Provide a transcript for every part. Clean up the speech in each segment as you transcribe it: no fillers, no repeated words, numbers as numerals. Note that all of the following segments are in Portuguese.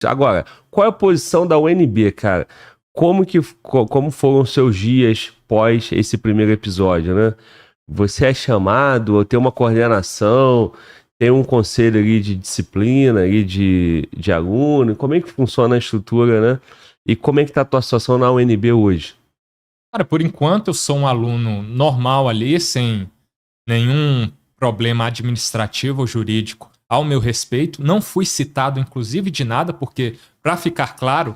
Agora, qual é a posição da UNB, cara? Como foram os seus dias pós esse primeiro episódio, né? Você é chamado, ou tem uma coordenação, tem um conselho ali de disciplina, ali de aluno? Como é que funciona a estrutura, né? E como é que tá a tua situação na UNB hoje? Cara, por enquanto eu sou um aluno normal ali, sem nenhum problema administrativo ou jurídico ao meu respeito. Não fui citado, inclusive, de nada, porque, para ficar claro,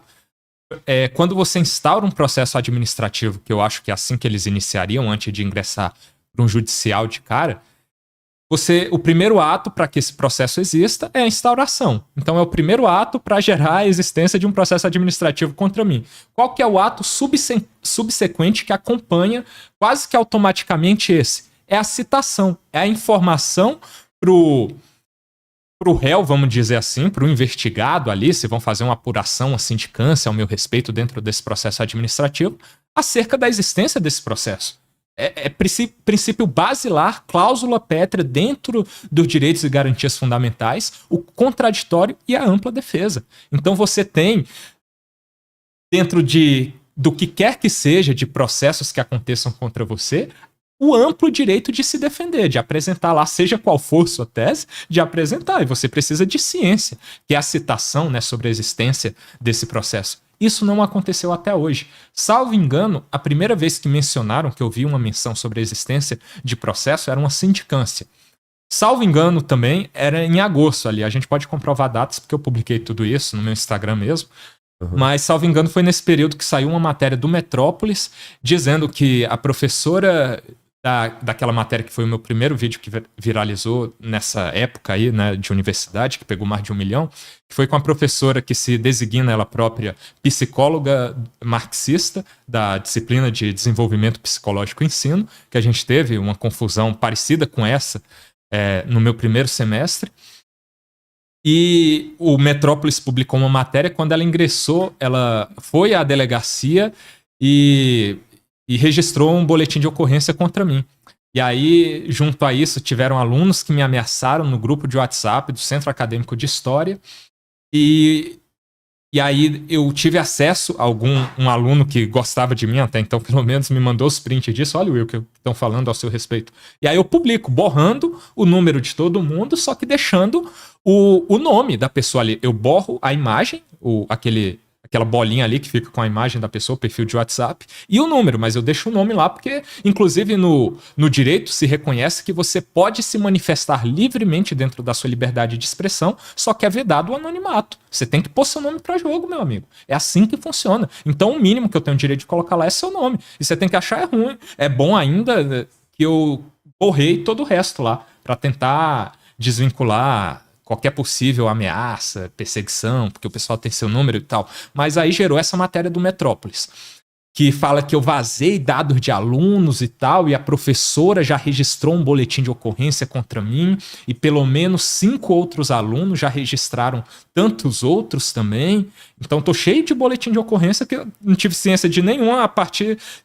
quando você instaura um processo administrativo, que eu acho que é assim que eles iniciariam antes de ingressar para um judicial de cara, o primeiro ato para que esse processo exista é a instauração. Então é o primeiro ato para gerar a existência de um processo administrativo contra mim. Qual que é o ato subsequente que acompanha quase que automaticamente esse? É a citação, é a informação pro réu, vamos dizer assim, pro investigado ali, se vão fazer uma apuração, uma sindicância ao meu respeito dentro desse processo administrativo, acerca da existência desse processo. É princípio basilar, cláusula pétrea dentro dos direitos e garantias fundamentais, o contraditório e a ampla defesa. Então você tem, dentro do que quer que seja de processos que aconteçam contra você, o amplo direito de se defender, de apresentar lá, seja qual for sua tese, de apresentar. E você precisa de ciência, que é a citação, né, sobre a existência desse processo. Isso não aconteceu até hoje. Salvo engano, a primeira vez que mencionaram, que eu vi uma menção sobre a existência de processo, era uma sindicância. Salvo engano também, era em agosto ali. A gente pode comprovar datas, porque eu publiquei tudo isso no meu Instagram mesmo. Mas, salvo engano, foi nesse período que saiu uma matéria do Metrópolis, dizendo que a professora daquela matéria, que foi o meu primeiro vídeo que viralizou nessa época aí, né, de universidade, que pegou mais de 1 milhão, que foi com a professora que se designa ela própria psicóloga marxista da disciplina de desenvolvimento psicológico e ensino, que a gente teve uma confusão parecida com essa no meu primeiro semestre. E o Metrópolis publicou uma matéria. Quando ela ingressou, ela foi à delegacia e registrou um boletim de ocorrência contra mim. E aí, junto a isso, tiveram alunos que me ameaçaram no grupo de WhatsApp do Centro Acadêmico de História. E aí eu tive acesso a um aluno que gostava de mim até então, pelo menos, me mandou os prints disso. Olha, Will, que estão falando ao seu respeito. E aí eu publico, borrando o número de todo mundo, só que deixando o nome da pessoa ali. Eu borro a imagem, aquela bolinha ali que fica com a imagem da pessoa, o perfil de WhatsApp, e o número, mas eu deixo o nome lá porque, inclusive, no direito se reconhece que você pode se manifestar livremente dentro da sua liberdade de expressão, só que é vedado o anonimato. Você tem que pôr seu nome pra jogo, meu amigo. É assim que funciona. Então, o mínimo que eu tenho direito de colocar lá é seu nome. E você tem que achar ruim. É bom ainda que eu borrei todo o resto lá, pra tentar desvincular qualquer possível ameaça, perseguição, porque o pessoal tem seu número e tal. Mas aí gerou essa matéria do Metrópolis, que fala que eu vazei dados de alunos e tal, e a professora já registrou um boletim de ocorrência contra mim, e pelo menos 5 outros alunos já registraram tantos outros também. Então tô cheio de boletim de ocorrência que eu não tive ciência de nenhuma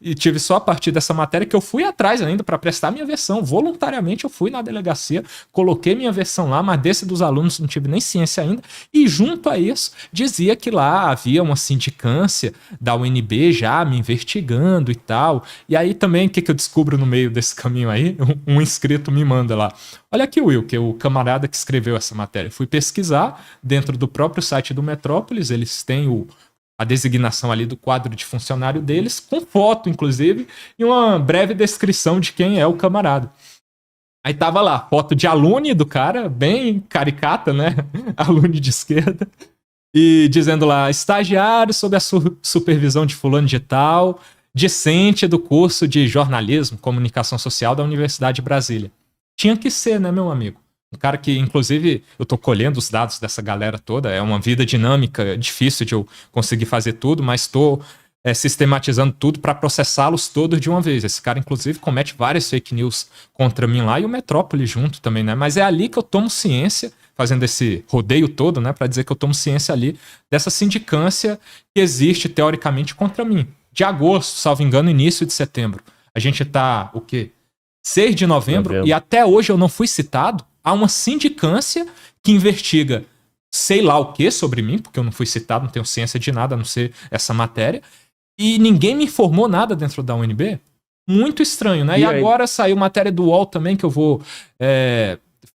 e tive só a partir dessa matéria que eu fui atrás ainda para prestar minha versão. Voluntariamente eu fui na delegacia, coloquei minha versão lá, mas desse dos alunos não tive nem ciência ainda. E junto a isso, dizia que lá havia uma sindicância da UNB já me investigando e tal. E aí também, o que eu descubro no meio desse caminho aí? Um inscrito me manda lá: olha aqui, Will, que é o camarada que escreveu essa matéria. Fui pesquisar dentro do próprio site do Metrópolis, eles têm a designação ali do quadro de funcionário deles, com foto, inclusive, e uma breve descrição de quem é o camarada. Aí tava lá, foto de aluno do cara, bem caricata, né? Aluno de esquerda. E dizendo lá: estagiário sob a supervisão de fulano de tal, discente do curso de jornalismo, comunicação social da Universidade de Brasília. Tinha que ser, né, meu amigo? Um cara que, inclusive, eu tô colhendo os dados dessa galera toda. É uma vida dinâmica, difícil de eu conseguir fazer tudo, mas tô sistematizando tudo para processá-los todos de uma vez. Esse cara, inclusive, comete várias fake news contra mim lá, e o Metrópolis junto também, né? Mas é ali que eu tomo ciência, fazendo esse rodeio todo, né, para dizer que eu tomo ciência ali dessa sindicância que existe teoricamente contra mim. De agosto, salvo engano, início de setembro. A gente tá, o quê? 6 de novembro, e até hoje eu não fui citado. Há uma sindicância que investiga sei lá o que sobre mim, porque eu não fui citado, não tenho ciência de nada a não ser essa matéria, e ninguém me informou nada dentro da UNB. Muito estranho, né? E agora saiu matéria do UOL também, que eu vou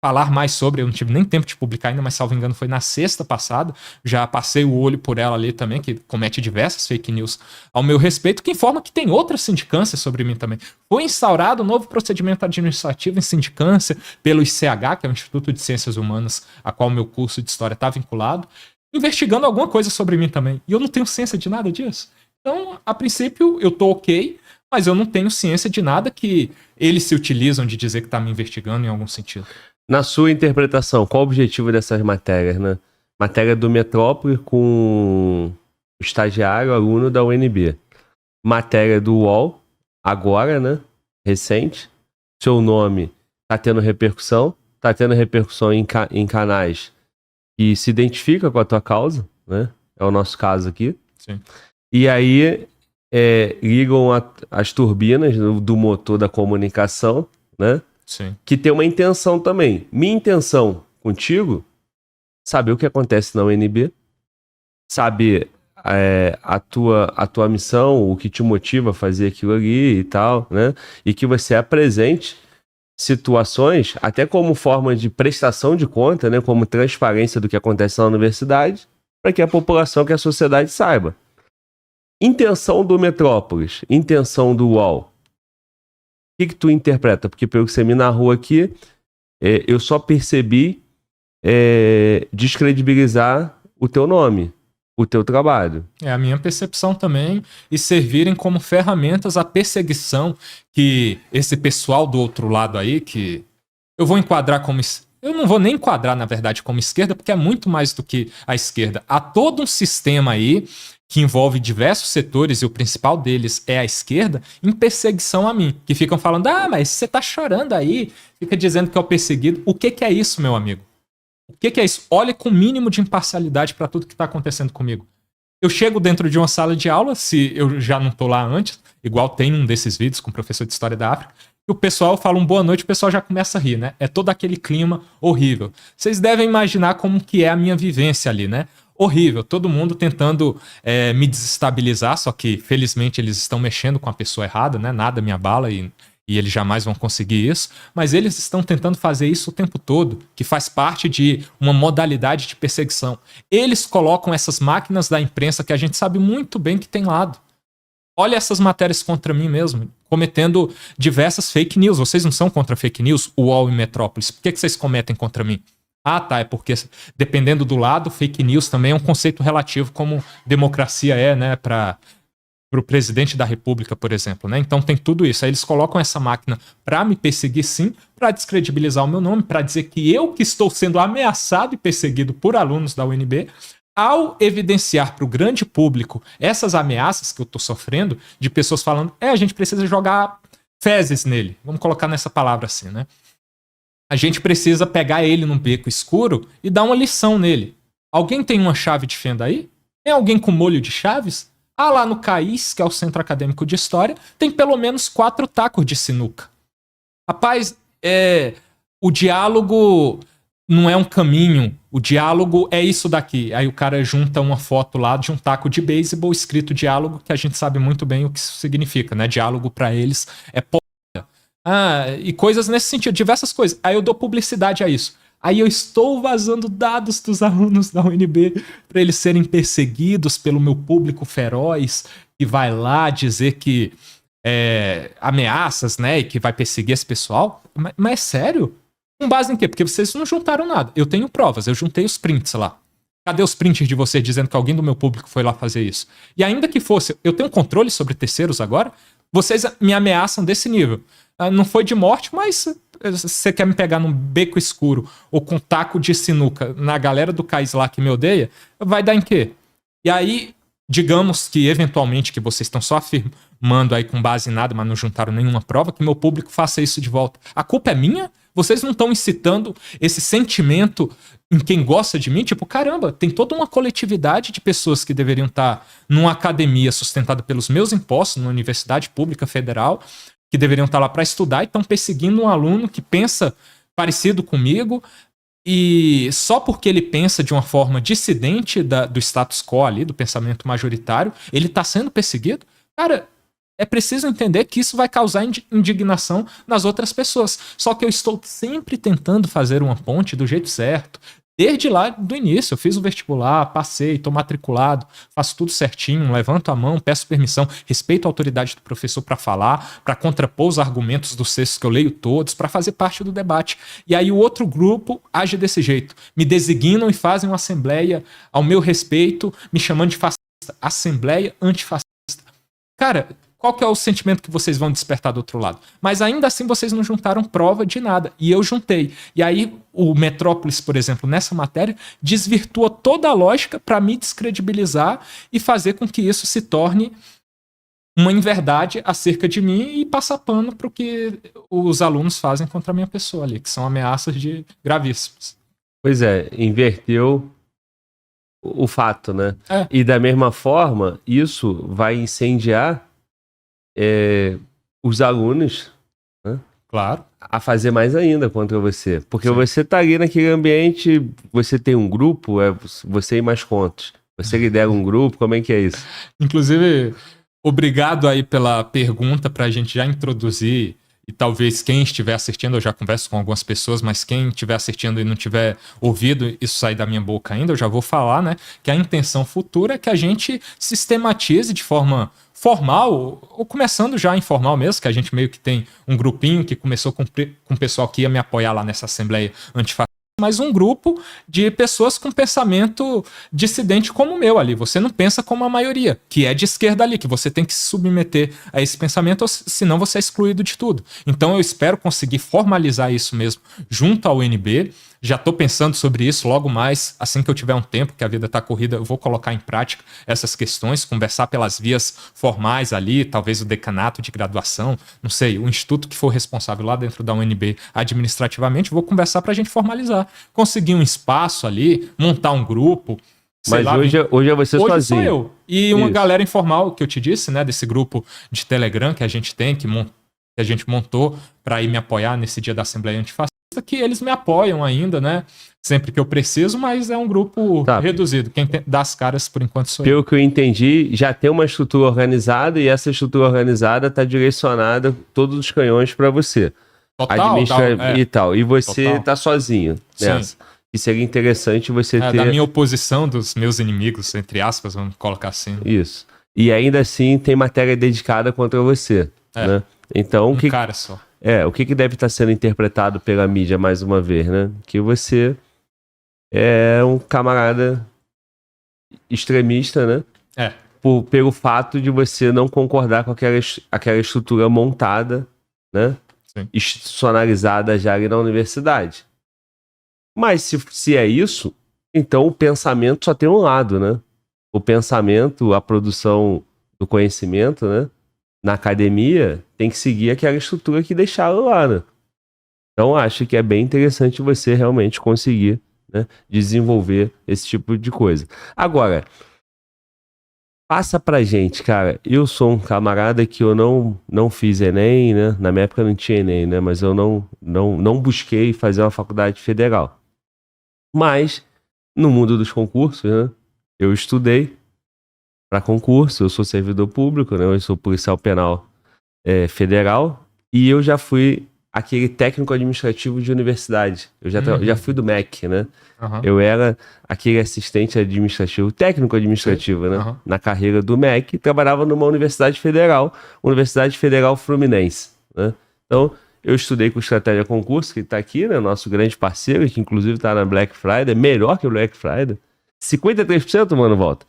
falar mais sobre. Eu não tive nem tempo de publicar ainda, mas salvo engano foi na sexta passada. Já passei o olho por ela ali também, que comete diversas fake news ao meu respeito, que informa que tem outras sindicâncias sobre mim também. Foi instaurado um novo procedimento administrativo em sindicância pelo ICH, que é o Instituto de Ciências Humanas, a qual meu curso de História está vinculado, investigando alguma coisa sobre mim também. E eu não tenho ciência de nada disso. Então, a princípio, eu tô ok, mas eu não tenho ciência de nada que eles se utilizam de dizer que tá me investigando em algum sentido. Na sua interpretação, qual o objetivo dessas matérias, né? Matéria do Metrópole com o estagiário, aluno da UNB. Matéria do UOL, agora, né? Recente. Seu nome tá tendo repercussão em canais que se identifica com a tua causa, né? É o nosso caso aqui. Sim. E aí ligam as turbinas do motor da comunicação, né? Sim. Que tem uma intenção também. Minha intenção contigo, saber o que acontece na UNB, saber a tua missão, o que te motiva a fazer aquilo ali e tal, né? E que você apresente situações, até como forma de prestação de conta, né? Como transparência do que acontece na universidade, para que a população, que a sociedade saiba. Intenção do Metrópolis, intenção do UOL. O que tu interpreta? Porque pelo que você me narrou aqui, eu só percebi descredibilizar o teu nome, o teu trabalho. É a minha percepção também, e servirem como ferramentas à perseguição que esse pessoal do outro lado aí, que eu vou enquadrar como... Eu não vou nem enquadrar, na verdade, como esquerda, porque é muito mais do que a esquerda. Há todo um sistema aí que envolve diversos setores, e o principal deles é a esquerda, em perseguição a mim. Que ficam falando, mas você tá chorando aí, fica dizendo que é o perseguido. O que é isso, meu amigo? O que é isso? Olhe com o mínimo de imparcialidade para tudo que tá acontecendo comigo. Eu chego dentro de uma sala de aula, se eu já não tô lá antes, igual tem um desses vídeos com o professor de História da África, e o pessoal fala um boa noite, o pessoal já começa a rir, né? É todo aquele clima horrível. Vocês devem imaginar como que é a minha vivência ali, né? Horrível, todo mundo tentando me desestabilizar, só que felizmente eles estão mexendo com a pessoa errada, né? Nada me abala e eles jamais vão conseguir isso, mas eles estão tentando fazer isso o tempo todo, que faz parte de uma modalidade de perseguição. Eles colocam essas máquinas da imprensa que a gente sabe muito bem que tem lado. Olha essas matérias contra mim mesmo, cometendo diversas fake news. Vocês não são contra fake news, UOL e Metrópolis. Por que vocês cometem contra mim? Ah, tá, é porque dependendo do lado, fake news também é um conceito relativo, como democracia é, né, para o presidente da república, por exemplo, né? Então tem tudo isso. Aí eles colocam essa máquina para me perseguir, sim, para descredibilizar o meu nome, para dizer que eu que estou sendo ameaçado e perseguido por alunos da UNB, ao evidenciar para o grande público essas ameaças que eu estou sofrendo, de pessoas falando, a gente precisa jogar fezes nele. Vamos colocar nessa palavra assim, né? A gente precisa pegar ele num beco escuro e dar uma lição nele. Alguém tem uma chave de fenda aí? Tem alguém com molho de chaves? Lá no CAIS, que é o Centro Acadêmico de História, tem pelo menos 4 tacos de sinuca. Rapaz, o diálogo não é um caminho, o diálogo é isso daqui. Aí o cara junta uma foto lá de um taco de beisebol escrito diálogo, que a gente sabe muito bem o que isso significa, né? Diálogo para eles é porra. E coisas nesse sentido, diversas coisas. Aí eu dou publicidade a isso. Aí eu estou vazando dados dos alunos da UNB para eles serem perseguidos pelo meu público feroz, que vai lá dizer que ameaças, né, e que vai perseguir esse pessoal. Mas é sério? Com base em quê? Porque vocês não juntaram nada. Eu tenho provas, eu juntei os prints lá. Cadê os prints de vocês dizendo que alguém do meu público foi lá fazer isso? E ainda que fosse, eu tenho controle sobre terceiros agora? Vocês me ameaçam desse nível. Não foi de morte, mas você quer me pegar num beco escuro ou com taco de sinuca na galera do CAIS lá que me odeia, vai dar em quê? E aí, digamos que eventualmente, que vocês estão só afirmando aí com base em nada, mas não juntaram nenhuma prova, que meu público faça isso de volta. A culpa é minha? Vocês não estão incitando esse sentimento em quem gosta de mim? Tipo, caramba, tem toda uma coletividade de pessoas que deveriam estar numa academia sustentada pelos meus impostos, numa universidade pública federal, que deveriam estar lá para estudar e estão perseguindo um aluno que pensa parecido comigo, E só porque ele pensa de uma forma dissidente do status quo ali, do pensamento majoritário, ele está sendo perseguido? Cara, é preciso entender que isso vai causar indignação nas outras pessoas. Só que eu estou sempre tentando fazer uma ponte do jeito certo. Desde lá do início, eu fiz o vestibular, passei, estou matriculado, faço tudo certinho, levanto a mão, peço permissão, respeito a autoridade do professor para falar, para contrapor os argumentos dos textos que eu leio todos, para fazer parte do debate. E aí o outro grupo age desse jeito, me designam e fazem uma assembleia ao meu respeito, me chamando de fascista, assembleia antifascista. Cara, qual que é o sentimento que vocês vão despertar do outro lado? Mas ainda assim vocês não juntaram prova de nada. E eu juntei. E aí o Metrópolis, por exemplo, nessa matéria, desvirtua toda a lógica para me descredibilizar e fazer com que isso se torne uma inverdade acerca de mim e passar pano para o que os alunos fazem contra a minha pessoa ali, que são ameaças gravíssimas. Pois é, inverteu o fato, né? E da mesma forma, isso vai incendiar os alunos, né? Claro. A fazer mais ainda contra você. Porque você tá ali naquele ambiente, você tem um grupo, você e mais quantos? Você lidera um grupo, como é que é isso? Inclusive, obrigado aí pela pergunta pra gente já introduzir. E talvez quem estiver assistindo, eu já converso com algumas pessoas, mas quem estiver assistindo e não tiver ouvido isso sair da minha boca ainda, eu já vou falar, né? Que a intenção futura é que a gente sistematize de forma formal, ou começando já informal mesmo, que a gente meio que tem um grupinho que começou com o pessoal que ia me apoiar lá nessa assembleia antifascista, mas um grupo de pessoas com pensamento dissidente como o meu ali. Você não pensa como a maioria, que é de esquerda ali, que você tem que se submeter a esse pensamento, senão você é excluído de tudo. Então eu espero conseguir formalizar isso mesmo junto ao UNB. Já estou pensando sobre isso logo mais, assim que eu tiver um tempo, que a vida está corrida, eu vou colocar em prática essas questões, conversar pelas vias formais ali, talvez o decanato de graduação, não sei, o instituto que for responsável lá dentro da UNB administrativamente, vou conversar para a gente formalizar. Conseguir um espaço ali, montar um grupo. Mas lá, hoje é você hoje sozinho. Sou eu. E uma galera informal que eu te disse, né, desse grupo de Telegram que a gente tem, que a gente montou para ir me apoiar nesse dia da Assembleia Antifascista, que eles me apoiam ainda, né? Sempre que eu preciso, mas é um grupo reduzido. Quem dá as caras, por enquanto, sou eu. Pelo que eu entendi, já tem uma estrutura organizada e essa estrutura organizada está direcionada todos os canhões para você. Total, e tal. E você está sozinho nessa. Sim. E seria interessante você ter... Da minha oposição, dos meus inimigos, entre aspas, vamos colocar assim. Isso. E ainda assim tem matéria dedicada contra você, né? Então, cara só. O que deve estar sendo interpretado pela mídia mais uma vez, né? Que você é um camarada extremista, né? Pelo fato de você não concordar com aquela estrutura montada, né? Sim. Institucionalizada já ali na universidade. Mas se é isso, então o pensamento só tem um lado, né? O pensamento, a produção do conhecimento, né? Na academia, tem que seguir aquela estrutura que deixaram lá, né? Então, acho que é bem interessante você realmente conseguir, né, desenvolver esse tipo de coisa. Agora, passa pra gente, cara. Eu sou um camarada que eu não fiz Enem, né? Na minha época não tinha Enem, né? Mas eu não busquei fazer uma faculdade federal. Mas, no mundo dos concursos, né? Eu estudei para concurso, eu sou servidor público, né? Eu sou policial penal federal e eu já fui aquele técnico administrativo de universidade. Eu já fui do MEC, né? Uhum. Eu era aquele assistente administrativo, técnico administrativo, né? Uhum. Na carreira do MEC, trabalhava numa Universidade Federal Fluminense, né? Então, eu estudei com o Estratégia Concurso, que está aqui, né? Nosso grande parceiro, que inclusive está na Black Friday, melhor que o Black Friday. 53%, mano, volta.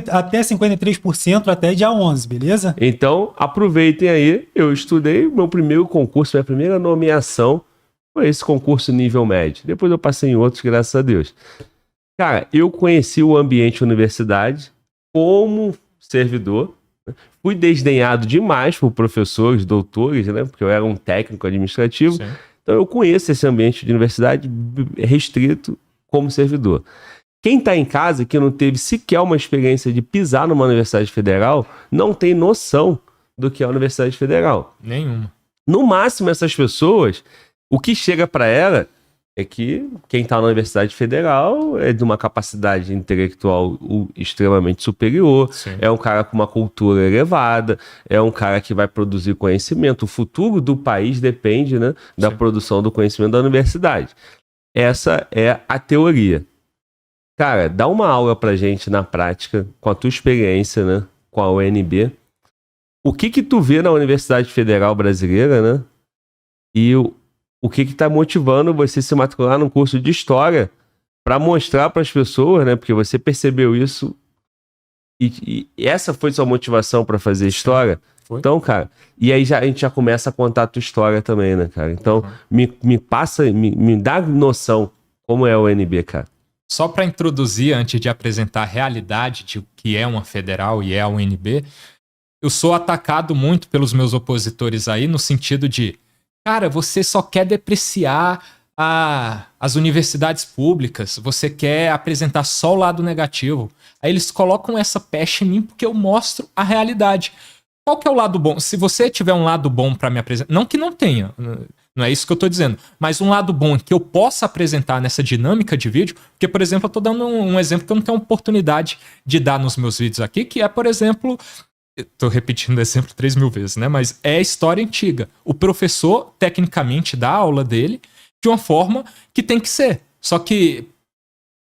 Até 53% até dia 11, beleza? Então, aproveitem aí. Eu estudei meu primeiro concurso, minha primeira nomeação foi esse concurso nível médio. Depois eu passei em outros, graças a Deus. Cara, eu conheci o ambiente universidade como servidor. Fui desdenhado demais por professores, doutores, né? Porque eu era um técnico administrativo. Sim. Então eu conheço esse ambiente de universidade restrito como servidor. Quem está em casa, que não teve sequer uma experiência de pisar numa universidade federal, não tem noção do que é a universidade federal. Nenhuma. No máximo, essas pessoas, o que chega para ela, é que quem está na Universidade Federal é de uma capacidade intelectual extremamente superior, Sim. é um cara com uma cultura elevada, é um cara que vai produzir conhecimento. O futuro do país depende, né, da Sim. produção do conhecimento da universidade. Essa é a teoria. Cara, dá uma aula pra gente na prática, com a tua experiência, né, com a UNB. O que tu vê na Universidade Federal Brasileira, né? E o que está motivando você se matricular num curso de História para mostrar para as pessoas, né? Porque você percebeu isso e essa foi sua motivação para fazer História. Foi. Então, cara, e aí a gente já começa a contar a tua história também, né, cara? Então, me passa, me dá noção como é a UNB, cara. Só para introduzir, antes de apresentar a realidade de o que é uma federal e é a UNB, eu sou atacado muito pelos meus opositores aí no sentido de, cara, você só quer depreciar as universidades públicas, você quer apresentar só o lado negativo. Aí eles colocam essa pecha em mim porque eu mostro a realidade. Qual que é o lado bom? Se você tiver um lado bom para me apresentar, não que não tenha, não é isso que eu tô dizendo, mas um lado bom que eu possa apresentar nessa dinâmica de vídeo, porque, por exemplo, eu tô dando um exemplo que eu não tenho oportunidade de dar nos meus vídeos aqui, que é, por exemplo, eu tô repetindo o exemplo 3.000 vezes, né? Mas é história antiga. O professor, tecnicamente, dá a aula dele de uma forma que tem que ser. Só que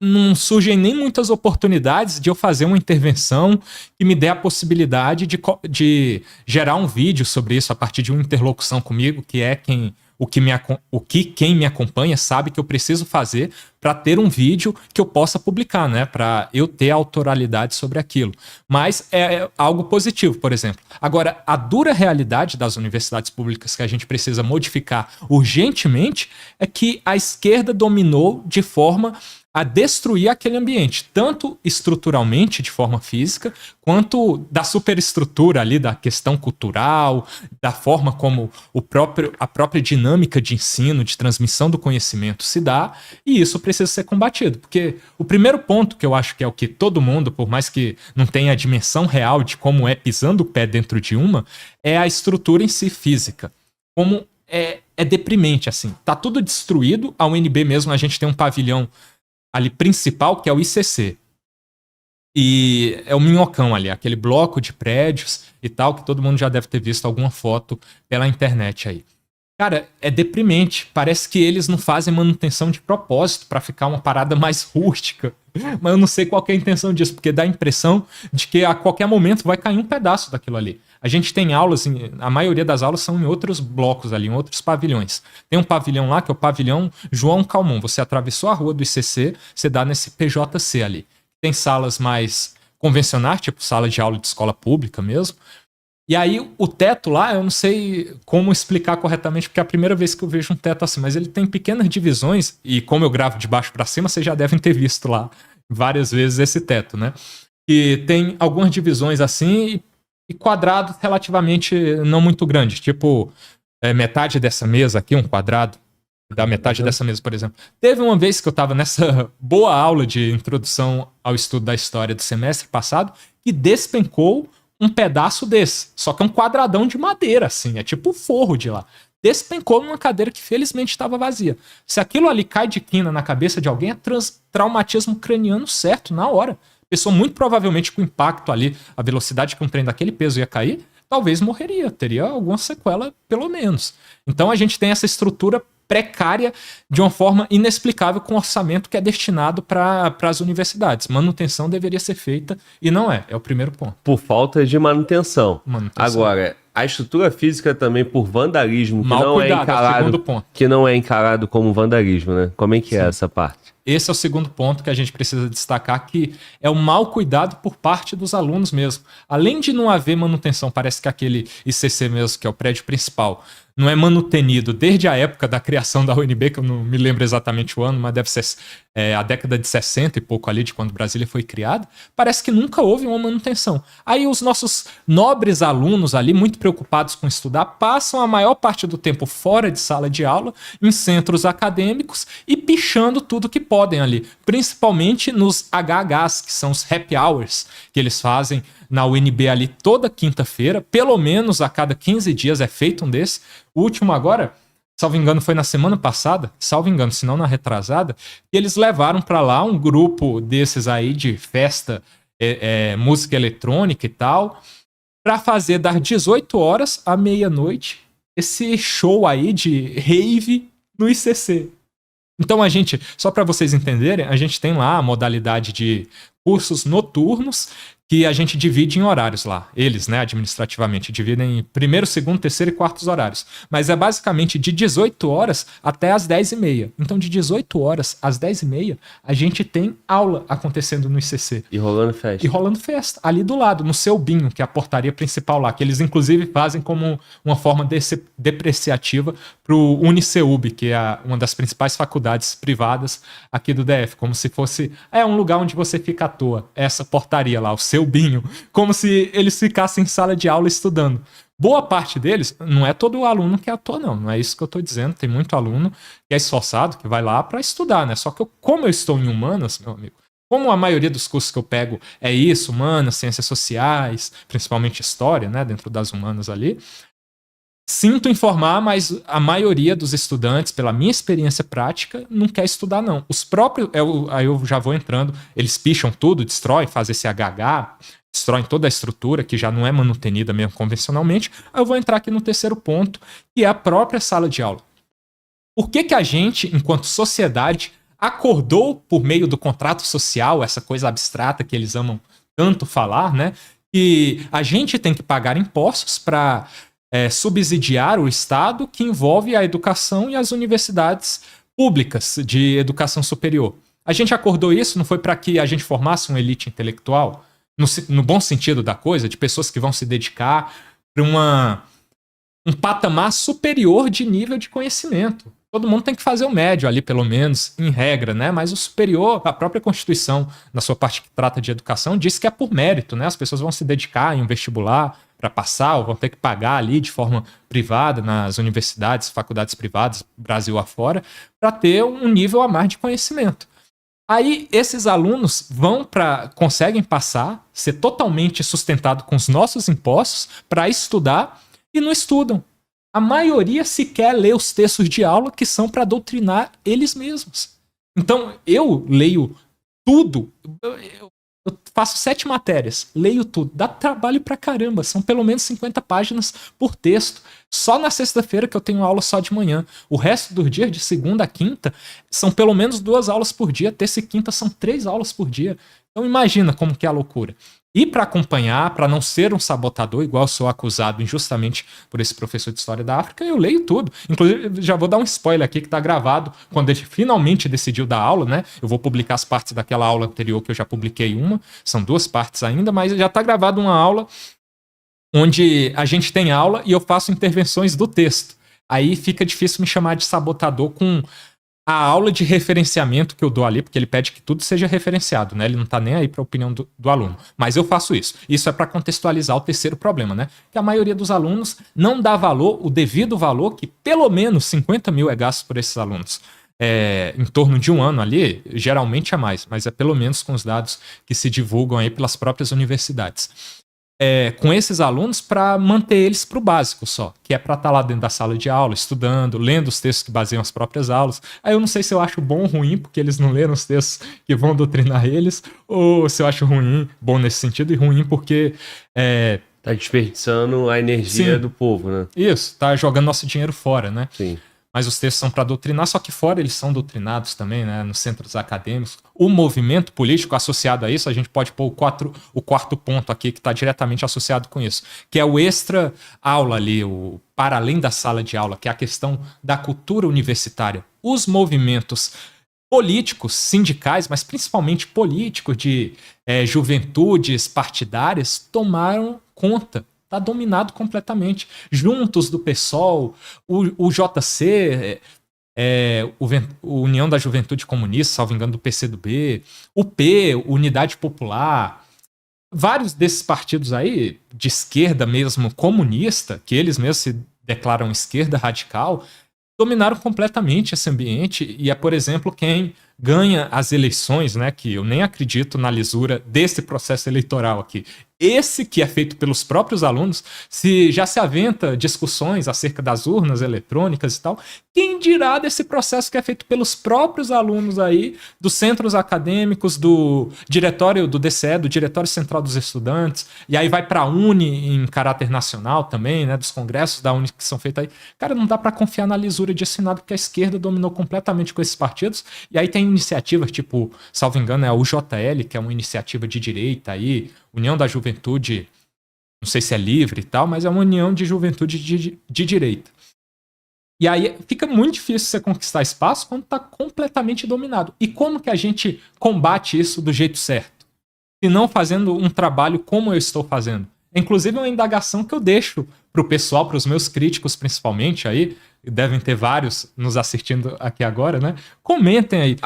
não surgem nem muitas oportunidades de eu fazer uma intervenção que me dê a possibilidade de gerar um vídeo sobre isso a partir de uma interlocução comigo, que é quem me acompanha sabe que eu preciso fazer para ter um vídeo que eu possa publicar, né? Para eu ter autoralidade sobre aquilo. Mas é algo positivo, por exemplo. Agora, a dura realidade das universidades públicas que a gente precisa modificar urgentemente é que a esquerda dominou de forma a destruir aquele ambiente, tanto estruturalmente, de forma física, quanto da superestrutura ali, da questão cultural, da forma como a própria dinâmica de ensino, de transmissão do conhecimento se dá, e isso precisa ser combatido. Porque o primeiro ponto, que eu acho que é o que todo mundo, por mais que não tenha a dimensão real de como é pisando o pé dentro de uma, é a estrutura em si física. Como é deprimente, assim. Tá tudo destruído, a UNB mesmo, a gente tem um pavilhão ali principal, que é o ICC. E é o minhocão ali, aquele bloco de prédios e tal, que todo mundo já deve ter visto alguma foto pela internet aí. Cara, é deprimente. Parece que eles não fazem manutenção de propósito para ficar uma parada mais rústica. Mas eu não sei qual que é a intenção disso, porque dá a impressão de que a qualquer momento vai cair um pedaço daquilo ali. A gente tem aulas, a maioria das aulas são em outros blocos ali, em outros pavilhões. Tem um pavilhão lá que é o pavilhão João Calmon. Você atravessou a rua do ICC, você dá nesse PJC ali. Tem salas mais convencionais, tipo sala de aula de escola pública mesmo. E aí o teto lá, eu não sei como explicar corretamente, porque é a primeira vez que eu vejo um teto assim, mas ele tem pequenas divisões, e como eu gravo de baixo para cima, vocês já devem ter visto lá várias vezes esse teto, né? E tem algumas divisões assim e quadrados relativamente não muito grandes, tipo metade dessa mesa aqui, um quadrado da metade dessa mesa, por exemplo. Teve uma vez que eu tava nessa boa aula de introdução ao estudo da história do semestre passado e despencou um pedaço desse, só que é um quadradão de madeira, assim, é tipo o forro de lá. Despencou numa cadeira que felizmente estava vazia. Se aquilo ali cai de quina na cabeça de alguém, é traumatismo craniano certo, na hora. Pessoa muito provavelmente com impacto ali, a velocidade que um trem daquele peso ia cair, talvez morreria, teria alguma sequela pelo menos. Então a gente tem essa estrutura precária de uma forma inexplicável com orçamento que é destinado para as universidades. Manutenção deveria ser feita e não é o primeiro ponto. Por falta de manutenção. Agora, a estrutura física também por vandalismo, que não é encarado como vandalismo, né? Como é que é essa parte? Esse é o segundo ponto que a gente precisa destacar, que é o mau cuidado por parte dos alunos mesmo. Além de não haver manutenção, parece que aquele ICC mesmo, que é o prédio principal, não é manutenido desde a época da criação da UNB, que eu não me lembro exatamente o ano, mas deve ser a década de 60 e pouco ali, de quando Brasília foi criada, parece que nunca houve uma manutenção. Aí os nossos nobres alunos ali, muito preocupados com estudar, passam a maior parte do tempo fora de sala de aula, em centros acadêmicos e pichando tudo que podem ali, principalmente nos HHs, que são os happy hours, que eles fazem na UNB ali toda quinta-feira, pelo menos a cada 15 dias é feito um desse. O último agora salvo engano, foi na semana passada, salvo engano, se não na retrasada, e eles levaram para lá um grupo desses aí de festa, música eletrônica e tal, para fazer das 18 horas à meia-noite esse show aí de rave no ICC. Então a gente, só para vocês entenderem, a gente tem lá a modalidade de cursos noturnos que a gente divide em horários lá. Eles, né, administrativamente, dividem em primeiro, segundo, terceiro e quartos horários. Mas é basicamente de 18 horas até as 10h30. Então de 18 horas às 10h30, a gente tem aula acontecendo no ICC. E rolando festa. E rolando festa, ali do lado, no seu binho, que é a portaria principal lá, que eles inclusive fazem como uma forma depreciativa pro Uniceub, que é uma das principais faculdades privadas aqui do DF, como se fosse um lugar onde você fica à toa, essa portaria lá, o seu binho, como se eles ficassem em sala de aula estudando. Boa parte deles, não é todo aluno que é à toa, não é isso que eu tô dizendo, tem muito aluno que é esforçado, que vai lá para estudar, né? Só que como eu estou em humanas, meu amigo, como a maioria dos cursos que eu pego é isso, humanas, ciências sociais, principalmente história, né, dentro das humanas ali, sinto informar, mas a maioria dos estudantes, pela minha experiência prática, não quer estudar, não. Os próprios, aí eu já vou entrando, eles picham tudo, destroem, fazem esse HH, destroem toda a estrutura, que já não é manutenida mesmo convencionalmente. Aí eu vou entrar aqui no terceiro ponto, que é a própria sala de aula. Por que a gente, enquanto sociedade, acordou por meio do contrato social, essa coisa abstrata que eles amam tanto falar, né? Que a gente tem que pagar impostos para subsidiar o Estado, que envolve a educação e as universidades públicas de educação superior. A gente acordou isso, não foi para que a gente formasse uma elite intelectual, no bom sentido da coisa, de pessoas que vão se dedicar para um patamar superior de nível de conhecimento. Todo mundo tem que fazer o médio ali, pelo menos, em regra, né? Mas o superior, a própria Constituição, na sua parte que trata de educação, diz que é por mérito, né? As pessoas vão se dedicar em um vestibular para passar, ou vão ter que pagar ali de forma privada nas universidades, faculdades privadas, Brasil afora, para ter um nível a mais de conhecimento. Aí esses alunos conseguem passar, ser totalmente sustentado com os nossos impostos para estudar e não estudam. A maioria sequer lê os textos de aula que são para doutrinar eles mesmos. Então eu leio tudo, eu faço 7 matérias, leio tudo, dá trabalho pra caramba, são pelo menos 50 páginas por texto. Só na sexta-feira que eu tenho aula só de manhã. O resto dos dias, de segunda a quinta, são pelo menos 2 aulas por dia, terça e quinta são 3 aulas por dia. Então imagina como que é a loucura. E para acompanhar, para não ser um sabotador, igual eu sou acusado injustamente por esse professor de História da África, eu leio tudo. Inclusive, já vou dar um spoiler aqui que tá gravado quando ele finalmente decidiu dar aula, né? Eu vou publicar as partes daquela aula anterior que eu já publiquei uma, são 2 partes ainda, mas já tá gravado uma aula onde a gente tem aula e eu faço intervenções do texto. Aí fica difícil me chamar de sabotador com a aula de referenciamento que eu dou ali, porque ele pede que tudo seja referenciado, né? Ele não tá nem aí para a opinião do aluno. Mas eu faço isso. Isso é para contextualizar o terceiro problema, né? Que a maioria dos alunos não dá valor, o devido valor, que pelo menos 50 mil é gasto por esses alunos. Em torno de um ano ali, geralmente é mais, mas é pelo menos com os dados que se divulgam aí pelas próprias universidades. Com esses alunos para manter eles para o básico só, que é para estar lá dentro da sala de aula, estudando, lendo os textos que baseiam as próprias aulas. Aí eu não sei se eu acho bom ou ruim, porque eles não leram os textos que vão doutrinar eles, ou se eu acho ruim, bom nesse sentido, e ruim porque... Tá desperdiçando a energia do povo, né? Isso, tá jogando nosso dinheiro fora, né? Sim. Mas os textos são para doutrinar, só que fora eles são doutrinados também, né, nos centros acadêmicos. O movimento político associado a isso, a gente pode pôr o quarto ponto aqui, que está diretamente associado com isso, que é o extra-aula ali, o para além da sala de aula, que é a questão da cultura universitária. Os movimentos políticos, sindicais, mas principalmente políticos de juventudes partidárias, tomaram conta. Está dominado completamente. Juntos do PSOL, o JC, o União da Juventude Comunista, salvo engano, do PCdoB, o P, Unidade Popular, vários desses partidos aí, de esquerda mesmo, comunista, que eles mesmos se declaram esquerda radical, dominaram completamente esse ambiente e é, por exemplo, quem ganha as eleições, né, que eu nem acredito na lisura desse processo eleitoral aqui. Esse que é feito pelos próprios alunos, se já se aventa discussões acerca das urnas eletrônicas e tal, quem dirá desse processo que é feito pelos próprios alunos aí, dos centros acadêmicos, do diretório do DCE, do Diretório Central dos Estudantes, e aí vai para a Uni em caráter nacional também, né, dos congressos da Uni que são feitos aí. Cara, não dá para confiar na lisura disso nada, porque a esquerda dominou completamente com esses partidos, e aí tem iniciativas tipo, salvo engano, é a UJL, que é uma iniciativa de direita aí, União da Juventude, não sei se é livre e tal, mas é uma união de juventude de direita. E aí fica muito difícil você conquistar espaço quando está completamente dominado. E como que a gente combate isso do jeito certo? Se não fazendo um trabalho como eu estou fazendo. Inclusive é uma indagação que eu deixo para o pessoal, para os meus críticos principalmente aí, devem ter vários nos assistindo aqui agora, né? Comentem aí.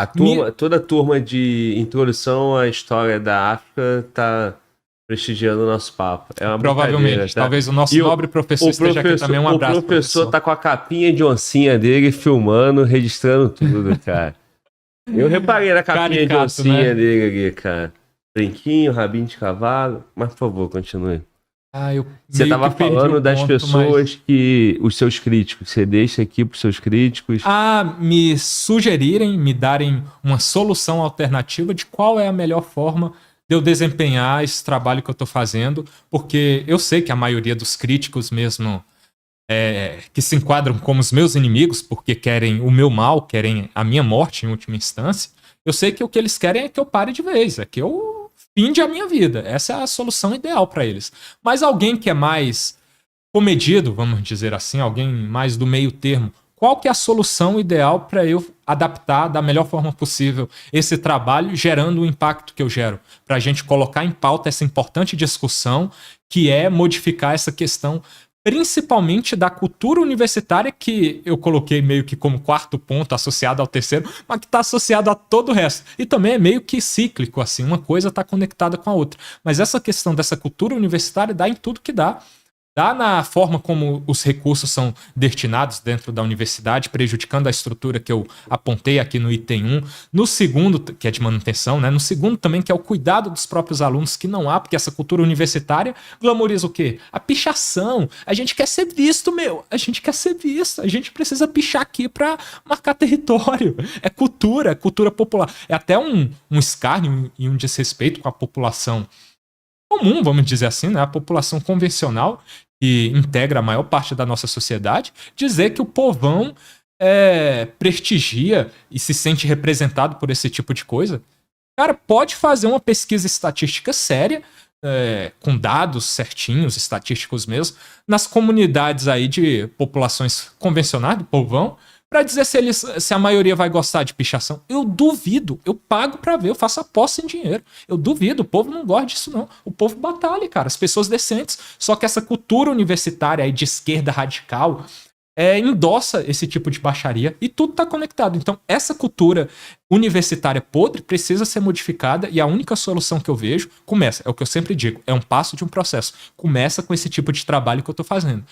Toda a turma de introdução à história da África tá prestigiando o nosso papo. É uma provavelmente, tá? Talvez o nosso nobre professor esteja aqui também. Um abraço, o professor tá com a capinha de oncinha dele, filmando, registrando tudo, cara. Eu reparei na capinha de oncinha, né, dele ali, cara. Brinquinho, rabinho de cavalo. Mas, por favor, continue. Você tava falando das pessoas que... Os seus críticos. Você deixa aqui pros seus críticos. Me sugerirem, me darem uma solução alternativa de qual é a melhor forma de eu desempenhar esse trabalho que eu tô fazendo, porque eu sei que a maioria dos críticos mesmo que se enquadram como os meus inimigos, porque querem o meu mal, querem a minha morte em última instância, eu sei que o que eles querem é que eu pare de vez, é que eu finde a minha vida. Essa é a solução ideal para eles. Mas alguém que é mais comedido, vamos dizer assim, alguém mais do meio termo, qual que é a solução ideal para eu adaptar da melhor forma possível esse trabalho, gerando o impacto que eu gero? Para a gente colocar em pauta essa importante discussão, que é modificar essa questão, principalmente da cultura universitária, que eu coloquei meio que como quarto ponto, associado ao terceiro, mas que está associado a todo o resto. E também é meio que cíclico, assim, uma coisa está conectada com a outra. Mas essa questão dessa cultura universitária dá em tudo que dá. Dá na forma como os recursos são destinados dentro da universidade, prejudicando a estrutura que eu apontei aqui no item 1. No segundo, que é de manutenção, né? No segundo também, que é o cuidado dos próprios alunos, que não há, porque essa cultura universitária glamoriza o quê? A pichação. A gente quer ser visto, meu. A gente quer ser visto. A gente precisa pichar aqui pra marcar território. É cultura popular. É até um escárnio e um desrespeito com a população comum, vamos dizer assim, né? A população convencional, que integra a maior parte da nossa sociedade, dizer que o povão prestigia e se sente representado por esse tipo de coisa. Cara, pode fazer uma pesquisa estatística séria, com dados certinhos, estatísticos mesmo, nas comunidades aí de populações convencionais, do povão, pra dizer se a maioria vai gostar de pichação. Eu duvido. Eu pago pra ver. Eu faço aposta em dinheiro. Eu duvido. O povo não gosta disso, não. O povo batalha, cara. As pessoas decentes. Só que essa cultura universitária aí de esquerda radical endossa esse tipo de baixaria e tudo tá conectado. Então, essa cultura universitária podre precisa ser modificada e a única solução que eu vejo é o que eu sempre digo, é um passo de um processo. Começa com esse tipo de trabalho que eu tô fazendo.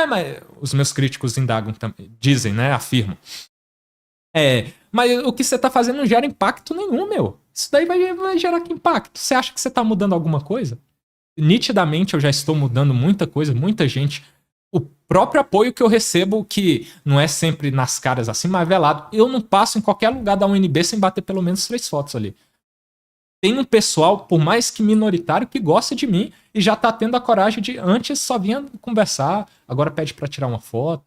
Mas os meus críticos indagam também, dizem, né, afirmam. Mas o que você tá fazendo não gera impacto nenhum, meu. Isso daí vai gerar que impacto? Você acha que você tá mudando alguma coisa? Nitidamente eu já estou mudando muita coisa, muita gente. O próprio apoio que eu recebo, que não é sempre nas caras assim, mas velado, eu não passo em qualquer lugar da UNB sem bater pelo menos 3 fotos ali. Tem um pessoal, por mais que minoritário, que gosta de mim e já tá tendo a coragem de, antes só vinha conversar, agora pede pra tirar uma foto.